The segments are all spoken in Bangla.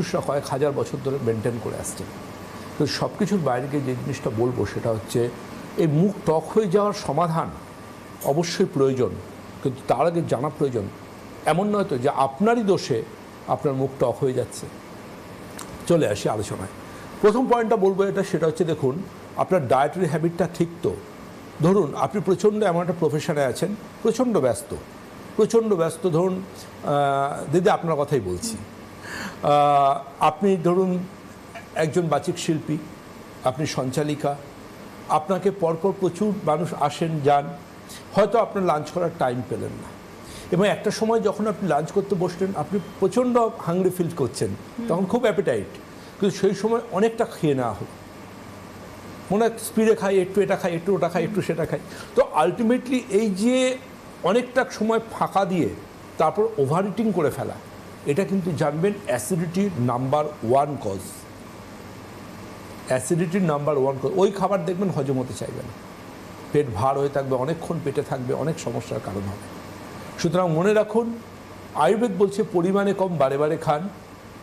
পুরুষরা কয়েক হাজার বছর ধরে মেনটেন করে আসছেন। তো সব কিছুর বাইরে গিয়ে যে জিনিসটা বলবো সেটা হচ্ছে এই মুখ টক হয়ে যাওয়ার সমাধান অবশ্যই প্রয়োজন, কিন্তু তার আগে জানা প্রয়োজন এমন নয় তো যে আপনারই দোষে আপনার মুখ টক হয়ে যাচ্ছে। চলে আসি আলোচনায়। প্রথম পয়েন্টটা বলবো এটা, সেটা হচ্ছে দেখুন আপনার ডায়েটারি হ্যাবিটটা ঠিক তো। ধরুন আপনি প্রচণ্ড এমন একটা প্রফেশনে আছেন, প্রচণ্ড ব্যস্ত, ধরুন দিদি আপনার কথাই বলছি, আপনি ধরুন একজন বাচিক শিল্পী, আপনি সঞ্চালিকা, আপনাকে পরপর প্রচুর মানুষ আসেন যান, হয়তো আপনার লাঞ্চ করার টাইম পেলেন না, এবং একটা সময় যখন আপনি লাঞ্চ করতে বসলেন আপনি প্রচণ্ড হাংরি ফিল করছেন, তখন খুব অ্যাপিটাইট, কিন্তু সেই সময় অনেকটা খেয়ে নেওয়া হলো, মনে হয় স্পিডে খাই, একটু এটা খাই, একটু ওটা খাই, একটু সেটা খাই। তো আলটিমেটলি এই যে অনেকটা সময় ফাঁকা দিয়ে তারপর ওভার ইটিং করে ফেলা, এটা কিন্তু জানবেন অ্যাসিডিটির নাম্বার 1 কজ। অ্যাসিডিটির নাম্বার 1 কজ। ওই খাবার দেখবেন হজম হতে চাইবে না, পেট ভার হয়ে থাকবে, অনেকক্ষণ পেটে থাকবে, অনেক সমস্যার কারণ হবে। সুতরাং মনে রাখুন, আয়ুর্বেদ বলছে পরিমাণে কম বারে বারে খান,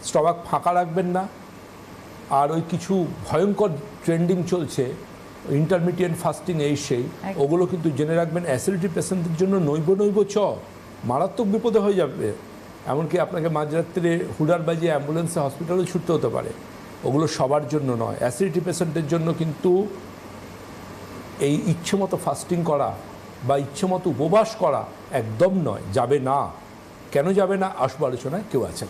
স্টমাক ফাঁকা রাখবেন না। আর ওই কিছু ভয়ঙ্কর ট্রেন্ডিং চলছে ইন্টারমিডিয়েট ফাস্টিং, এই সেই, ওগুলো কিন্তু জেনে রাখবেন অ্যাসিডিটি পেশেন্টদের জন্য নৈব মারাত্মক বিপদে হয়ে যাবে। এমনকি আপনাকে মাঝরাত্রে হুডার বাজিয়ে অ্যাম্বুলেন্সে হসপিটালে ছুটতে হতে পারে। ওগুলো সবার জন্য নয়। অ্যাসিডিটি পেশেন্টের জন্য কিন্তু এই ইচ্ছেমতো ফাস্টিং করা বা ইচ্ছেমতো উপবাস করা একদম নয়, যাবে না। কেন যাবে না আসবো আলোচনায়, কেউ আছেন।